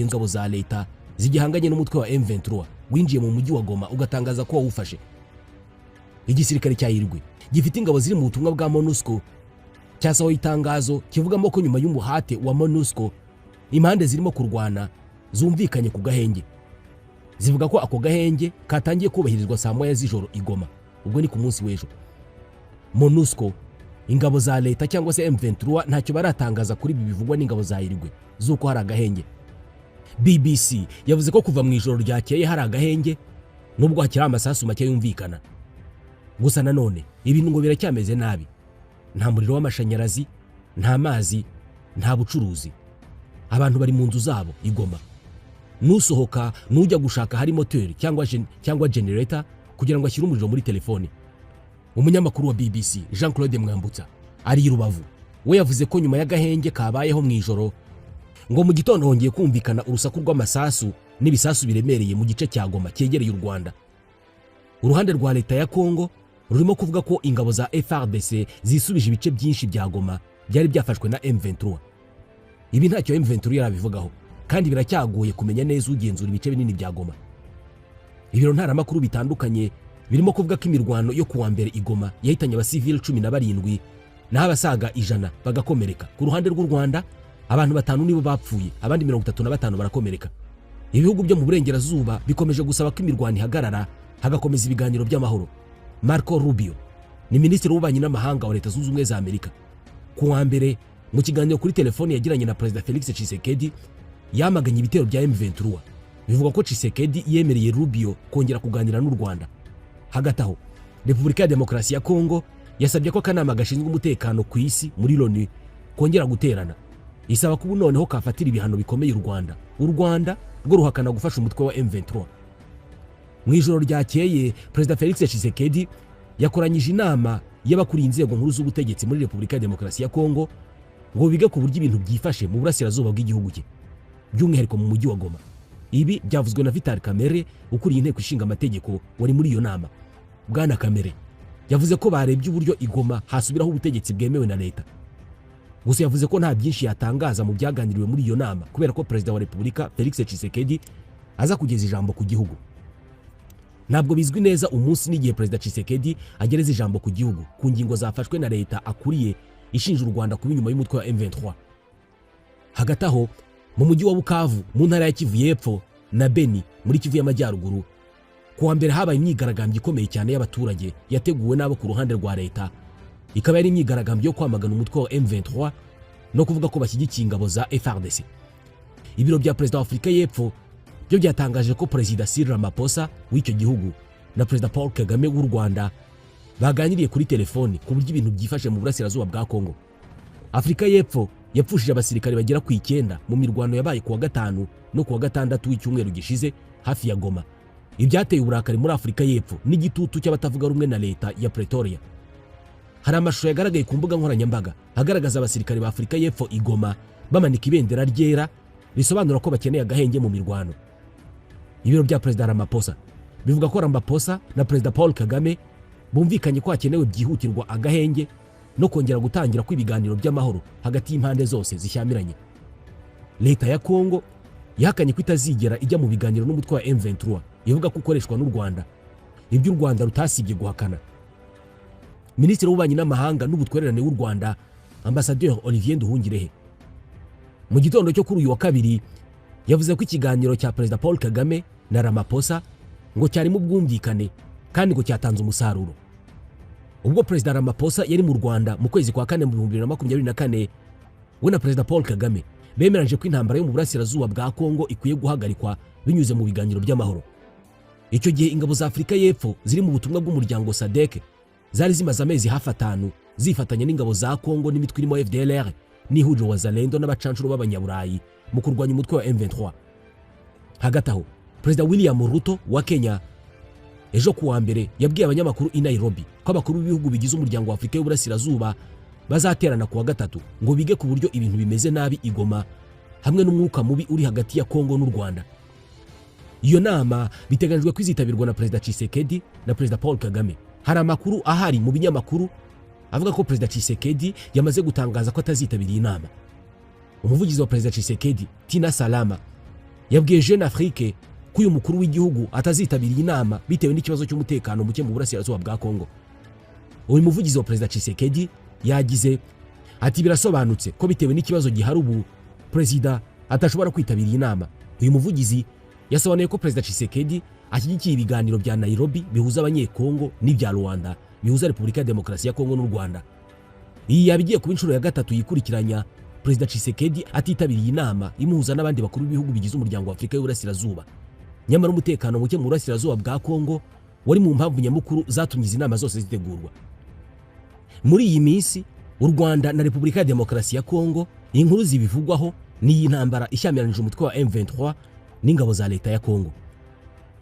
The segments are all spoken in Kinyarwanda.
ingabo za leta zigihanganye n'umutwe wa M23 winjiye mu mujyi wa Goma ugatangaza ko wawufashe. Igisirikare cya Irwe gifite ingabo ziri mu butumwa bwa MONUSCO cyasohoye itangazo kivugamo ko nyuma y'umuhate wa MONUSCO impande zirimo kurwana zumvikanye ku gahenge. Zivuga ko ako gahenge katangiye kubahirizwa saa moya z'ijoro i Goma, ubwo ni ku munsi w'ejo. MONUSCO, ingabo za leta cyangwa se M23 ntacyo baratangaza kuri ibi bivugwa n'ingabo za Irwe zuko hari agahenge. BBC yavuze ko kuva mu ijoro ryakeye hari agahenge nubwo hakiri amasasu make yumvikana. Gusa nanone ibintu ngo biracyameze nabi. Nta muriro w'amashanyarazi, nta mazi, nta bucuruzi. Abantu bari mu nzu zabo i Goma. Nusohoka nujya gushaka hari moteur cyangwa generator kugira ngo ashyire umuriro muri telefone. Umunyamakuru wa BBC Jean-Claude Mwambutsa ari i Rubavu, we yavuze ko nyuma y'agahenge kabayeho mu ijoro ngo mu gitondo hongeye kumvikana urusaku rw'amasasu n'ibisasu biremereye mu gice cya Goma cyegereye u Rwanda. Uruhande rwa leta ya Kongo rurimo kuvuga ko ingabo za FARDC zisubije ibice byinshi bya Goma byari byafashwe na M23. Ibi ntacyo M23 yarabivugaho kandi biracyagoye kumenya neza ugenzura ibice binini bya Goma. Ibiro ntaramakuru bitandukanye birimo kuvuga ko imirwano yo kuwa mbere i Goma yahitanye abasivili 17 naho abasaga 100 bagakomereka. Ku ruhande rw'u Rwanda abantu 5 nibo bapfuye, abandi 35 barakomereka. Ibihugu byo mu burengerazuba bikomeje gusaba ko imirwano ihagarara hagakomeza ibiganiro by'amahoro. Marco Rubio ni minisitiri w'ububanyi n'amahanga wa Leta Zunze Ubumwe za Amerika. Ku wa mbere mu kiganiro kuri telefone yagiranye na Perezida Felix Tshisekedi yamaganye ibitero bya M23. Bivuga ko Tshisekedi yemereye Rubio kongera kuganira n'u Rwanda. Hagati aho Repubulika ya Demokarasi ya Kongo yasabye ko akanama gashinzwe umutekano ku isi muri LONU kongera guterana. Isaba ko noneho kafatira ibihano bikomeye u Rwanda. U Rwanda rwo ruhakana gufasha umutwe wa M23. Mu ijoro ryakeye Perezida Felix Tshisekedi yakoranyije inama y'abakuriye inzego nkuru z'ubutegetsi muri Repubulika ya Demokarasi ya Kongo ngo bige ku buryo ibintu byifashe mu burasirazuba bw'igihugu cye, by'umwihariko mu mujyi wa Goma. Ibi byavuzwe na Vital Kamerhe ukuriye inteko ishinga amategeko wari muri iyo nama. Bwana Kamerhe yavuze ko barebye uburyo i Goma hasubiraho ubutegetsi bwemewe na leta. Gusa yavuze ko nta byinshi yatangaza mu byaganiriwe muri iyo nama kubera ko Perezida wa Repubulika Felix Tshisekedi aza kugeza ijambo ku gihugu. Ntabwo bizwi neza umunsi n'igihe Perezida Tshisekedi agereza ijambo ku gihugu ku ngingo zafashwe na leta akuriye ishinja u Rwanda kuba inyuma y'umutwe wa M23. Hagati aho mu mujyi wa Bukavu mu ntara ya Kivu y'Epfo na Beni muri Kivu y'Amajyaruguru ku wa mbere habaye imyigaragambyo ikomeye cyane y'abaturage yateguwe n'abo ku ruhande rwa leta. Ikaba yari imyigaragambyo yo kwamagana umutwe wa M23 no kuvuga ko bashyigikiye ingabo za FARDC. Ibiro bya Perezida wa Afurika y'Epfo byo byatangaje ko Perezida Cyril Ramaphosa w'icyo gihugu na Perezida Paul Kagame w'u Rwanda baganiriye kuri telefoni ku buryo ibintu byifashe mu burasirazuba bwa Kongo. Afurika y'Epfo yapfushije abasirikare bagera ku 9 mu mirwano yabaye ku wa 5 no ku wa 6 w'icyumweru gishize hafi ya Goma. Ibyateye uburakari muri Afurika y'Epfo n'igitutu cy'abatavuga rumwe na leta ya Pretoria. Hari amashusho yagaragaye ku mbuga nkoranyambaga agaragaza abasirikare ba Afurika y'Epfo i Goma bamanika ibendera ryera bisobanura ko bakeneye agahenge mu mirwano. Ibiro bya Perezida Ramaphosa bivuga ko Ramaphosa na Perezida Paul Kagame bumvikanye ko hakenewe byihutirwa agahenge no kongera gutangira kw'ibiganiro by'amahoro hagati y'impande zose zishyamiranye. Leta ya Kongo yahakanye ko itazigera ijya mu biganiro n'umutwe wa M23, ivuga ko ukoreshwa n'u Rwanda, ibyo u Rwanda rutasibye guhakana. Minisitiri w'ububanyi n'amahanga n'ubutwererane w'u Rwanda Ambassadeur Olivier Nduhungirehe mu gitondo cyo kuri uyu wa kabiri yavuze ko ikiganiro cya Perezida Paul Kagame na Ramaphosa ngo cyari mu bwumvikane kandi ngo cyatanze umusaruro. Ubwo Perezida Ramaphosa yari mu Rwanda mu kwezi kwa 4 mu 2024, we na Perezida Paul Kagame bemeranyije ko intambara yo mu burasirazuba bwa Kongo ikwiye guhagarikwa binyuze mu biganiro by'amahoro. Icyo gihe ingabo za Afurika y'Epfo ziri mu butumwa bw'umuryango SADC zari zimaze amezi hafi 5 zifatanya n'ingabo za Kongo n'imitwe irimo FDLR n'ihuriro Wazalendo n'abacancuro b'abanyaburayi mu kurwanya umutwe wa M23. Hagati aho Perezida William Ruto wa Kenya ejo ku wa mbere yabwiye abanyamakuru i Nairobi ko abakuru b'ibihugu bigize umuryango wa Afurika y'Uburasirazuba bazaterana ku wa 3 ngo bige ku buryo ibintu bimeze nabi i Goma hamwe n'umwuka mubi uri hagati ya Kongo n'u Rwanda. Iyo nama biteganijwe kwizitabirwa na Perezida Tshisekedi na Perezida Paul Kagame. Hari amakuru ahari mu binyamakuru avuga ko Perezida Tshisekedi yamaze gutangaza ko atazitabira inama. Umuvugizi wa Perezida Tshisekedi Tina Salama yabwiye Jeune Afrique ko uyu mukuru w'igihugu atazitabiriye inama bitewe n'ikibazo cy'umutekano muke mu burasirazuba bwa Kongo. Uyu muvugizi wa Perezida Tshisekedi yagize ati birasobanutse ko bitewe n'ikibazo gihari ubu Perezida atashobora kwitabira inama. Uyu muvugizi yasobanuye ko Perezida Tshisekedi ashyigikiye ibiganiro bya Nairobi bihuza abanyekongo n'ibya Rwanda bihuza Repubulika ya Demokarasi ya Kongo n'u Rwanda. Iyi yabigiye kuba inshuro ya gatatu yikurikiranya Perezida Tshisekedi atitabiriye inama imuhuza n'abandi bakuru b'ibihugu bigize umuryango wa Afurika y'Uburasirazuba. Nyamara umutekano muke mu burasirazuba bwa Kongo wari mu mpamvu nyamukuru zatumye izi nama zose zitegurwa. Muri iyi minsi u Rwanda na Repubulika ya Demokarasi ya Kongo inkuru zibivugwaho ni intambara ishyamiranyije umutwe wa M23 n'ingabo za leta ya Kongo.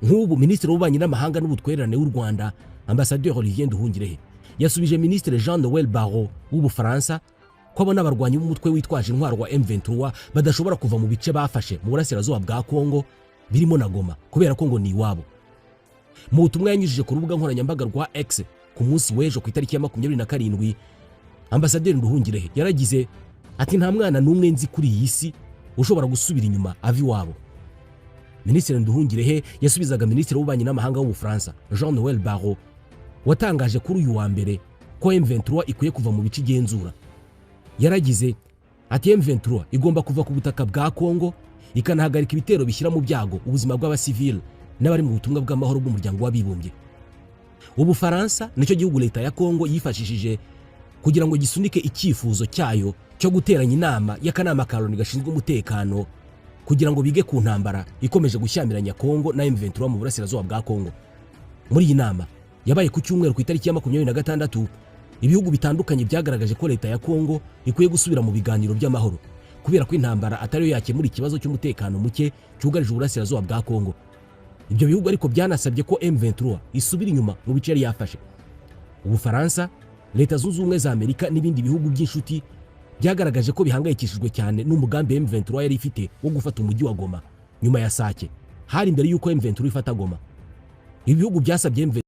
Nk'ubu Minisitiri w'Ububanyi n'Amahanga n'Ubutwererane w'u Rwanda Ambassadeur Olivier Nduhungirehe yasubije Minisitiri Jean Noel Barrot w'Ubufaransa ko abona abarwanyi b'umutwe witwaje intwaro wa M23 badashobora kuva mu bice bafashe mu burasirazuba bwa Kongo birimo na Goma kubera ko ngo ni iwabo. Mu butumwa yanyujije ku rubuga nkoranyambaga rwa X ku munsi w'ejo ku itariki ya 27 Ambassadeur Nduhungirehe yaragize ati nta mwana n'umwe nzi kuri iyi si ushobora gusubira inyuma ava iwabo. Minisitiri Nduhungirehe yasubizaga Minisitiri w'Ububanyi n'Amahanga w'Ubufaransa Jean Noel Barrot watangaje kuri uyu wa mbere ko M23 ikwiye kuva mu bice igenzura. Yaragize ati M23 igomba kuva ku butaka bwa Kongo ikanahagarika ibitero bishyira mu byago ubuzima bw'abasivile n'abari mu butumwa bw'amahoro bw'umuryango w'abibumbye. Ubufaransa nicyo gihugu leta ya Kongo yifashishije kugira ngo gisunike icyifuzo cyayo cyo guteranya inama y'akanama ka Loni gashinzwe umutekano kugira ngo bige ku ntambara ikomeje gushyamiranya Kongo na M23 mu burasirazuba bwa Kongo. Muri iyi nama yabaye ku cyumweru ku itariki ya 26 ibihugu bitandukanye byagaragaje ko leta ya Kongo ikwiye gusubira mu biganiro by'amahoro kubera ko intambara atari yo yakemura ikibazo cy'umutekano muke cyugarije uburasirazuba bwa Kongo. Ibyo bihugu ariko byanasabye ko M23 isubira inyuma mu bice yari yafashe. Ubufaransa, Leta Zunze Ubumwe za Amerika n'ibindi bihugu by'inshuti byagaragaje ko bihangayikishijwe cyane n'umugambi M23 yari ifite wo gufata umujyi wa Goma nyuma ya Sake hari imbere y'uko M23 ifata Goma. Ibihugu byasabye M23